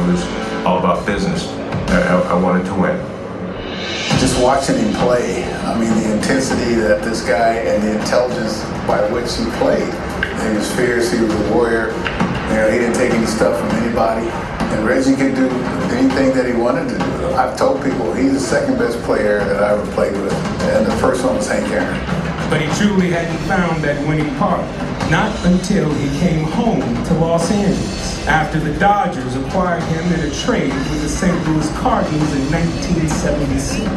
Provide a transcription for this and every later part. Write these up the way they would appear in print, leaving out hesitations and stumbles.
was all about business. I wanted to win. Just watching him play, I mean, the intensity that this guy and the intelligence by which he played. He was fierce, he was a warrior. You know, he didn't take any stuff from anybody. And Reggie could do anything that he wanted to do. I've told people he's the second best player that I ever played with. And the first one was Hank Aaron. But he truly hadn't found that winning part. Not until he came home to Los Angeles after the Dodgers acquired him in a trade with the St. Louis Cardinals in 1976.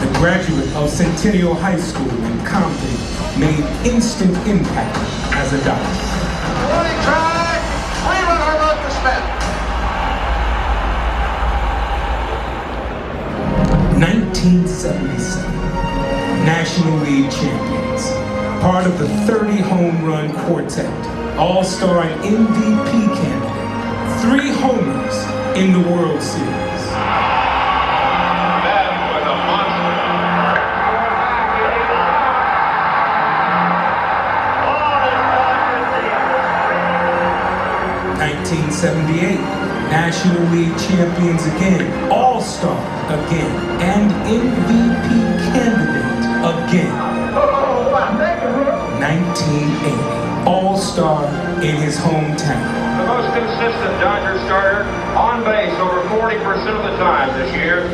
The graduate of Centennial High School in Compton made instant impact as a Dodger. 1977, National League champions, part of the 30 home run quartet, all-star and MVP candidate, 3 homers in the World Series. That was a monster. 1978, National League champions again, all-star again, and MVP candidate again. 1980, all-star in his hometown. The most consistent Dodger starter on base over 40% of the time this year.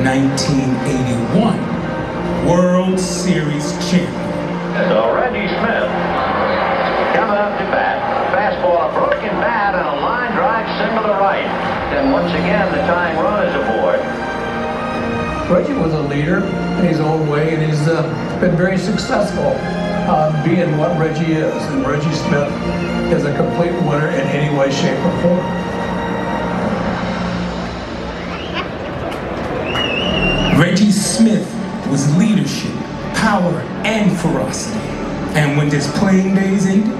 1981, World Series champion. So Reggie Smith coming up to bat. Fastball, a broken bat, and a line drive send to the right. And once again, the tying run is aboard. Reggie was a leader in his own way, and he's been very successful being what Reggie is. And Reggie Smith is a complete winner in any way, shape, or form. Reggie Smith was leadership, power, and ferocity. And when his playing days ended,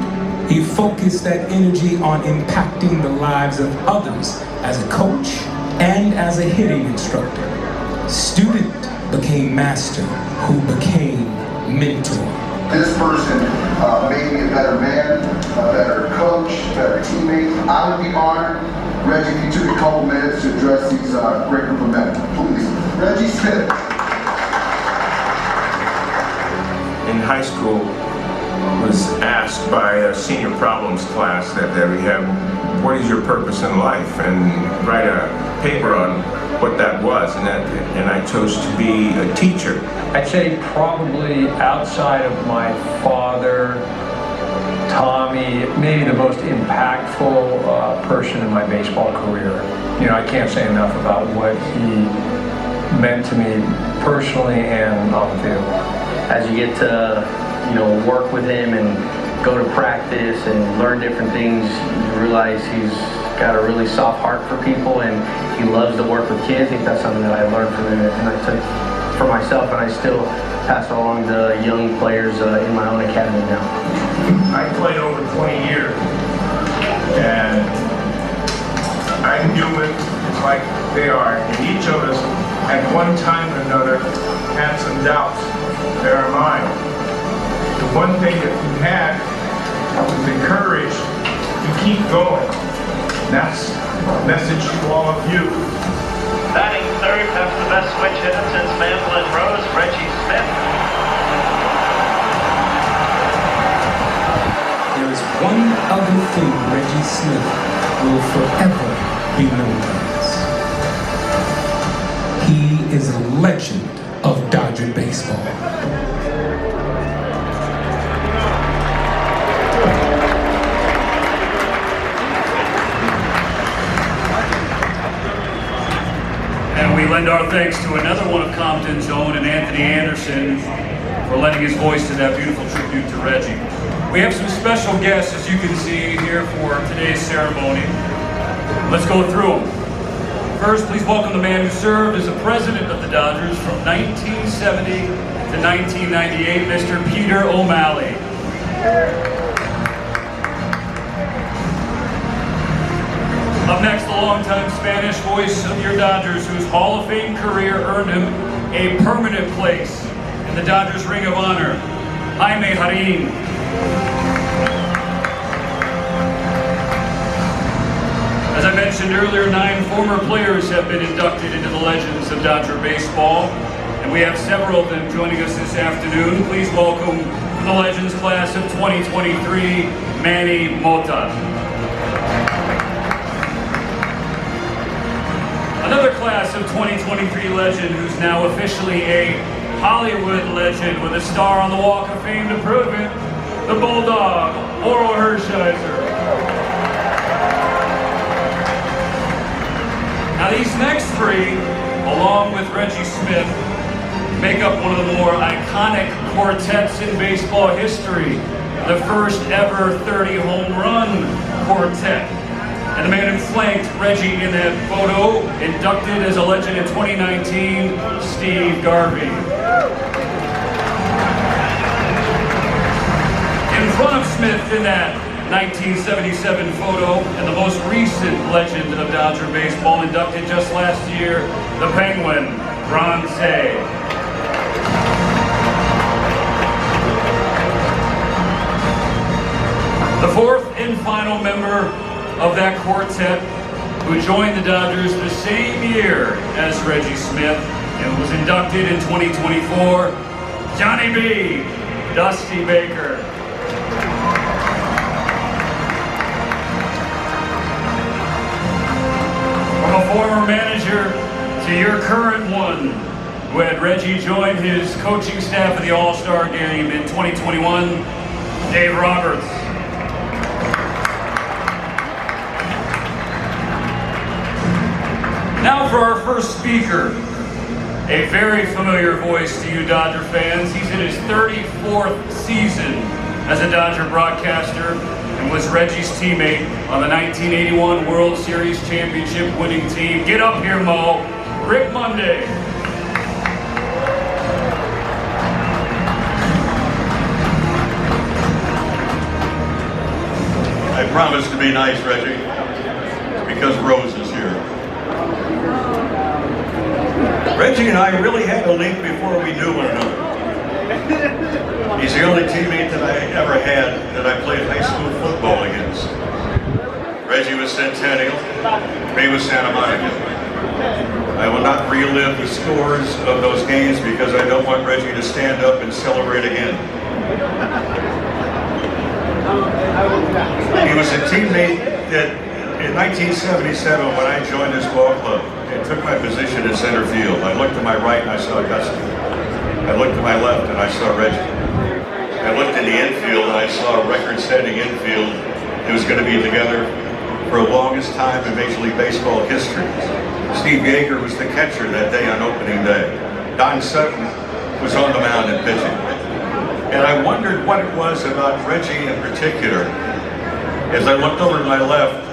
he focused that energy on impacting the lives of others as a coach and as a hitting instructor. Student became master, who became mentor. This person made me a better man, a better coach, a better teammate. I would be honored, Reggie, if you took a couple minutes to address these great group of men. Please. Reggie Smith. In high school, was asked by a senior problems class that we have, what is your purpose in life? And write a paper on what that was, and I chose to be a teacher. I'd say probably outside of my father, Tommy, maybe the most impactful person in my baseball career. You know, I can't say enough about what he meant to me personally and on the field. As you get to, you know, work with him and go to practice and learn different things, you realize he's got a really soft heart for people and he loves to work with kids. I think that's something that I learned from him and I took for myself, and I still pass along to young players in my own academy now. I played over 20 years, and I'm human like they are, and each of us at one time or another had some doubts. They are mine. The one thing that we had was the courage to keep going. That's a message to all of you. Batting third, perhaps the best switch hitter since Mantle and Rose, Reggie Smith. There is one other thing Reggie Smith will forever be known as. He is a legend of Dodger baseball. And we lend our thanks to another one of Compton's own, and Anthony Anderson, for lending his voice to that beautiful tribute to Reggie. We have some special guests, as you can see, here for today's ceremony. Let's go through them. First, please welcome the man who served as the president of the Dodgers from 1970 to 1998, Mr. Peter O'Malley. Up next, the longtime Spanish voice of your Dodgers, whose Hall of Fame career earned him a permanent place in the Dodgers Ring of Honor, Jaime Jarrín. As I mentioned mentioned earlier, 9 former players have been inducted into the Legends of Dodger Baseball, and we have several of them joining us this afternoon. Please welcome the Legends class of 2023, Manny Mota. Another class of 2023 legend who's now officially a Hollywood legend with a star on the Walk of Fame to prove it, the Bulldog, Oral Hershiser. Now these next 3, along with Reggie Smith, make up one of the more iconic quartets in baseball history, the first ever 30 home run quartet. And the man who flanked Reggie in that photo, inducted as a legend in 2019, Steve Garvey. In front of Smith in that 1977 photo, and the most recent legend of Dodger baseball, inducted just last year, the Penguin, Ron Cey. The 4th and final member of that quartet, who joined the Dodgers the same year as Reggie Smith and was inducted in 2024, Johnny B. Dusty Baker. From a former manager to your current one, who had Reggie join his coaching staff at the All-Star Game in 2021, Dave Roberts. Now for our first speaker, a very familiar voice to you Dodger fans. He's in his 34th season as a Dodger broadcaster and was Reggie's teammate on the 1981 World Series championship winning team. Get up here, Mo. Rick Monday. I promise to be nice, Reggie, because Rose is here. Reggie and I really had a link before we knew one another. He's the only teammate that I ever had that I played high school football against. Reggie was Centennial, me was Santa Monica. I will not relive the scores of those games because I don't want Reggie to stand up and celebrate again. He was a teammate that in 1977 when I joined this ball club and took my position in center field, I looked to my right and I saw Dusty. I looked to my left and I saw Reggie. I looked in the infield and I saw a record-setting infield that was going to be together for the longest time in Major League Baseball history. Steve Yeager was the catcher that day on opening day. Don Sutton was on the mound and pitching. And I wondered what it was about Reggie in particular, as I looked over to my left,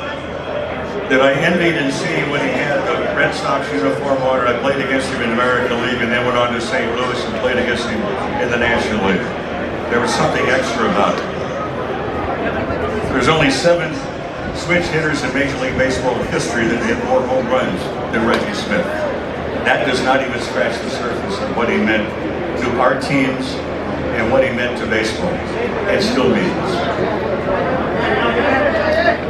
that I envied and seeing when he had the Red Sox uniform on, and I played against him in the American League and then went on to St. Louis and played against him in the National League. There was something extra about it. There's only 7 switch hitters in Major League Baseball history that hit more home runs than Reggie Smith. That does not even scratch the surface of what he meant to our teams and what he meant to baseball, and still means.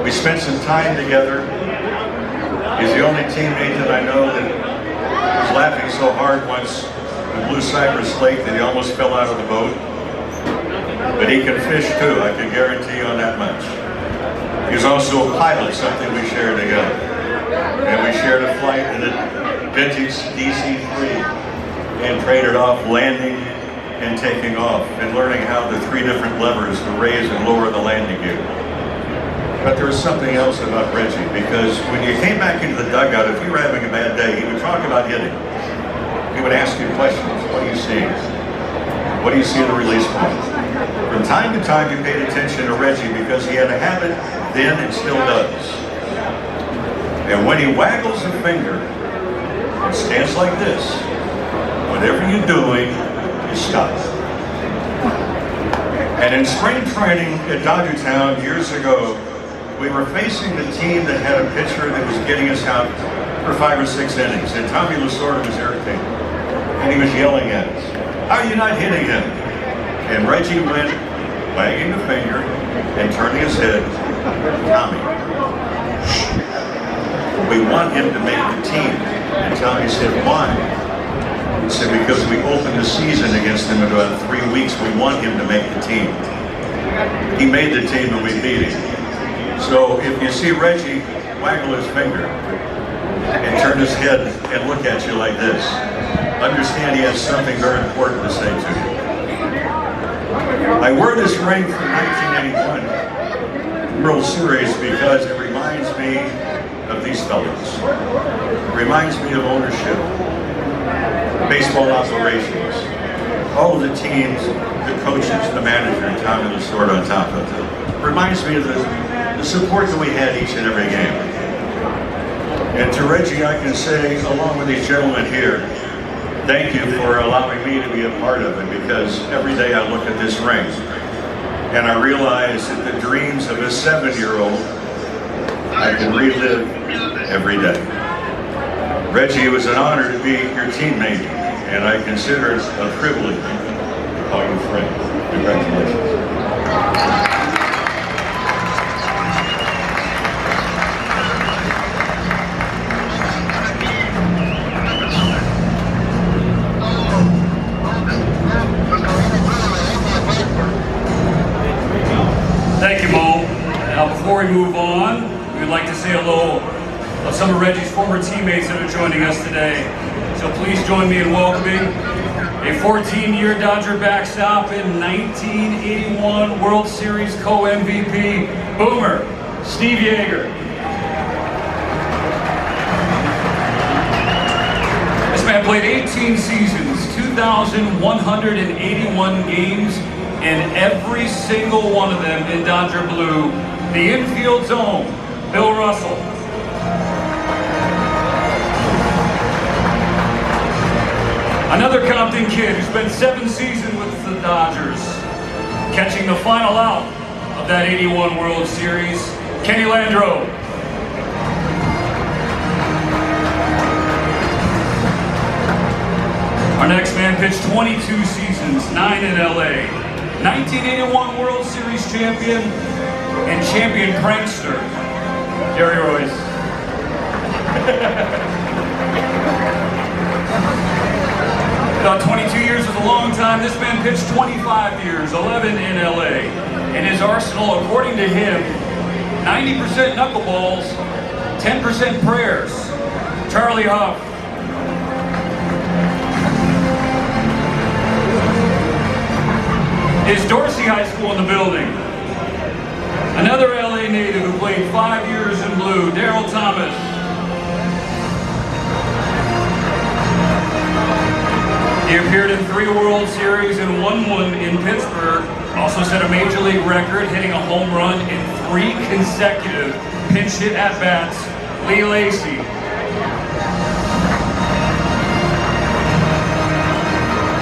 We spent some time together. He's the only teammate that I know that was laughing so hard once in Blue Cypress Lake that he almost fell out of the boat. But he can fish too, I can guarantee you on that much. He's also a pilot, something we share together. And we shared a flight in a vintage DC-3 and traded off landing and taking off and learning how the 3 different levers to raise and lower the landing gear. But there was something else about Reggie, because when you came back into the dugout, if you were having a bad day, he would talk about hitting. He would ask you questions. What do you see? What do you see in the release point? From time to time, you paid attention to Reggie because he had a habit then and still does. And when he waggles a finger and stands like this, whatever you're doing, you stop. And in spring training at Dodgertown years ago, we were facing the team that had a pitcher that was getting us out for 5 or 6 innings, and Tommy Lasorda was irritated, and he was yelling at us, "How are you not hitting him?" And Reggie went, wagging the finger and turning his head, "Tommy, We want him to make the team. And Tommy said, why? He said, because we opened the season against him in about 3 weeks. We want him to make the team. He made the team and we beat him. So if you see Reggie waggle his finger and turn his head and look at you like this, understand he has something very important to say to you. I wear this ring from 1981 World Series because it reminds me of these fellows. It reminds me of ownership, baseball operations, all of the teams, the coaches, the manager, and Tommy the Sword on top of it. It reminds me of the support that we had each and every game. And to Reggie, I can say, along with these gentlemen here, thank you for allowing me to be a part of it, because every day I look at this ring and I realize that the dreams of a 7-year-old I can relive every day. Reggie, it was an honor to be your teammate, and I consider it a privilege to call you friend. Congratulations. Thank you, Mo. Now, before we move on, we'd like to say hello to some of Reggie's former teammates that are joining us today. So please join me in welcoming a 14-year Dodger backstop and 1981 World Series co-MVP, Boomer, Steve Yeager. This man played 18 seasons, 2,181 games, and every single one of them in Dodger blue. The infield zone, Bill Russell. Another Compton kid who spent 7 seasons with the Dodgers, catching the final out of that 81 World Series, Kenny Landreau. Our next man pitched 22 seasons, 9 in LA. 1981 World Series champion and champion prankster, Jerry Royce. About 22 years is a long time. This man pitched 25 years, 11 in LA. In his arsenal, according to him, 90% knuckleballs, 10% prayers. Charlie Huff. Is Dorsey High School in the building? Another LA native who played 5 years in blue, Darryl Thomas. He appeared in 3 World Series and won one in Pittsburgh. Also set a major league record, hitting a home run in 3 consecutive pinch hit at-bats. Lee Lacy.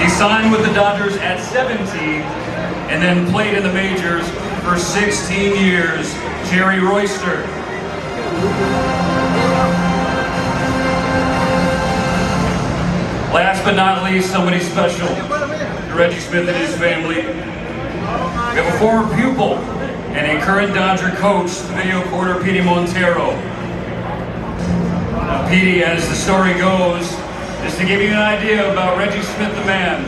He signed with the Dodgers at 17 and then played in the majors for 16 years. Jerry Royster. Last but not least, somebody special to Reggie Smith and his family. We have a former pupil and a current Dodger coach, the video reporter, Petey Montero. Now, Petey, as the story goes, just to give you an idea about Reggie Smith the man,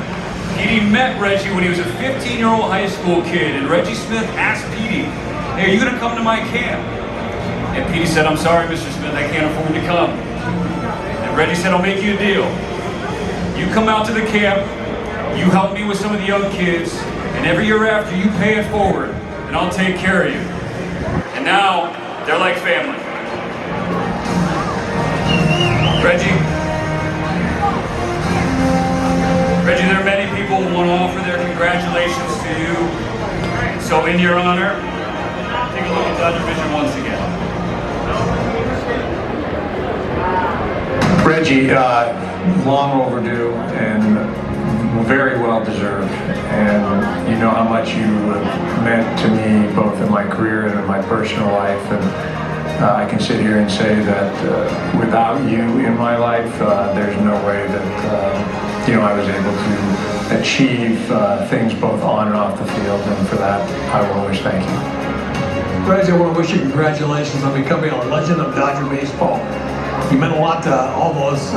Petey met Reggie when he was a 15-year-old high school kid, and Reggie Smith asked Petey, "Hey, are you gonna come to my camp?" And Petey said, "I'm sorry, Mr. Smith, I can't afford to come." And Reggie said, "I'll make you a deal. You come out to the camp, you help me with some of the young kids, and every year after, you pay it forward, and I'll take care of you." And now, they're like family. Reggie, there are many people who want to offer their congratulations to you. So in your honor, take a look at Dodger Vision once again. Reggie, long overdue and very well deserved. And you know how much you have meant to me, both in my career and in my personal life. And I can sit here and say that without you in my life, there's no way that I was able to achieve things both on and off the field. And for that, I will always thank you. Reggie, I want to wish you congratulations on becoming a legend of Dodger baseball. You meant a lot to all of us.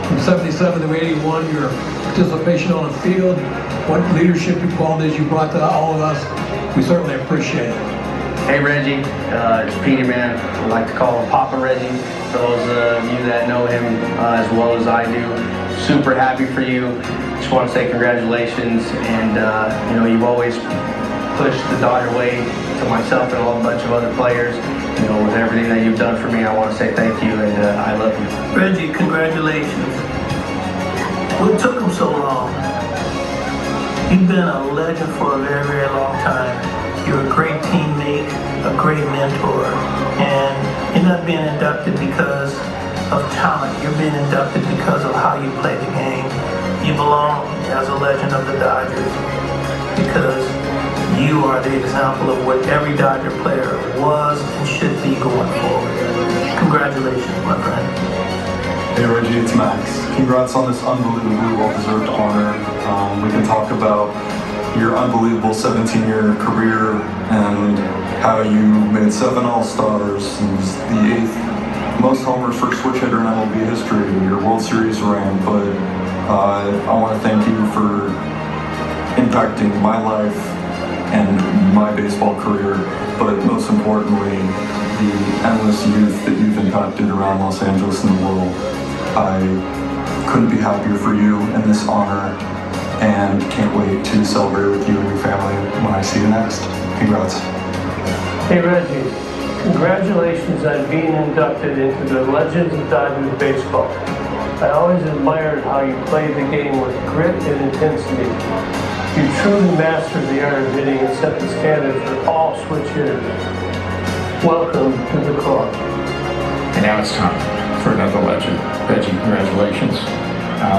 From 77 to 81, your participation on the field, what leadership and qualities you brought to all of us, we certainly appreciate it. Hey Reggie, it's Petey, man. I like to call him Papa Reggie. Those of you that know him as well as I do, super happy for you. Just want to say congratulations, and you know, you've always pushed the Dodger way to myself and a whole bunch of other players. You know, with everything that you've done for me, I want to say thank you, and I love you. Reggie, congratulations. What took him so long? You've been a legend for a very, very long time. You're a great teammate, a great mentor, and you're not being inducted because of talent. You're being inducted because of how you play the game. You belong as a legend of the Dodgers because you are the example of what every Dodger player was and should be going forward. Congratulations, my friend. Hey Reggie, it's Max. Congrats on this unbelievably well-deserved honor. We can talk about your unbelievable 17-year career and how you made 7 All-Stars and was the 8th most homers for a switch hitter in MLB history, your World Series ring, but I want to thank you for impacting my life and my baseball career, but most importantly, the endless youth that you've impacted around Los Angeles and the world. I couldn't be happier for you in this honor, and can't wait to celebrate with you and your family when I see you next. Congrats. Hey Reggie, congratulations on being inducted into the Legends of Dodgers Baseball. I always admired how you played the game with grit and intensity. You truly mastered the art of hitting and set the standard for all switch hitters. Welcome to the club. And now it's time for another legend. Reggie, congratulations.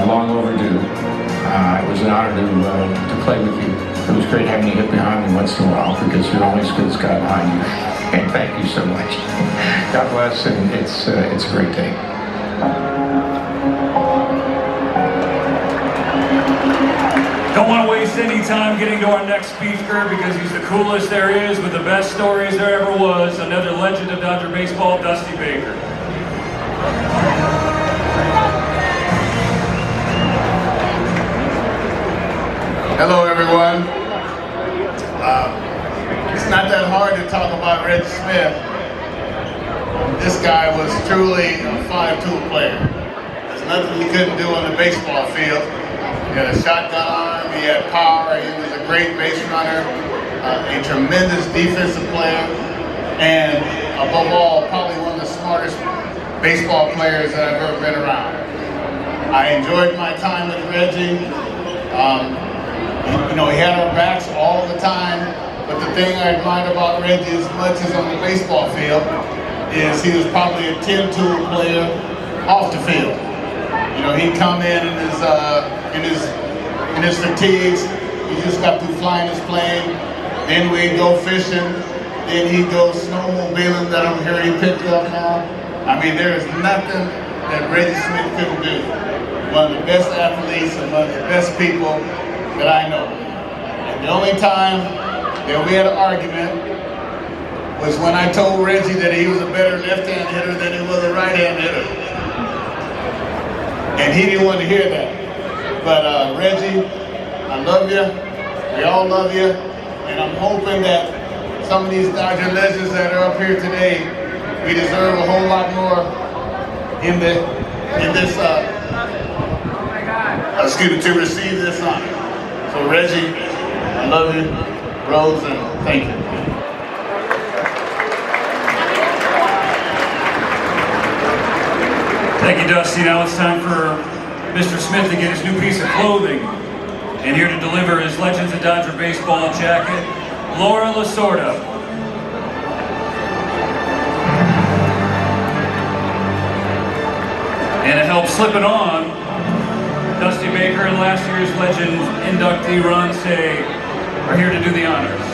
Long overdue. It was an honor to play with you. It was great having you hit behind me once in a while because you're only as good as God behind you. And thank you so much. God bless, and it's a great day. Don't want to waste any time getting to our next speaker because he's the coolest there is with the best stories there ever was. Another legend of Dodger baseball, Dusty Baker. Hello, everyone. It's not that hard to talk about Reggie Smith. This guy was truly a 5-tool player. There's nothing he couldn't do on the baseball field. He had a shotgun arm, he had power, he was a great base runner, a tremendous defensive player, and above all, probably one of the smartest baseball players that I've ever been around. I enjoyed my time with Reggie. You know, he had our backs all the time, but the thing I admired about Reggie as much as on the baseball field is he was probably a 10-tool player off the field. You know, he'd come in his fatigues, he just got through flying his plane, then we'd go fishing, then he'd go snowmobiling that I'm here he picked up now. I mean, there is nothing that Reggie Smith couldn't do. One of the best athletes and one of the best people that I know. And the only time that we had an argument was when I told Reggie that he was a better left-hand hitter than he was a right-hand hitter. And he didn't want to hear that. But Reggie, I love you. We all love you. And I'm hoping that some of these Dodger legends that are up here today, we deserve a whole lot more in this, to receive this honor. So Reggie, I love you, Rose, and thank you. Thank you, Dusty. Now it's time for Mr. Smith to get his new piece of clothing. And here to deliver his Legends of Dodger baseball jacket, Laura Lasorda. And to help slip it on, Dusty Baker and last year's Legends inductee Ron Say are here to do the honors.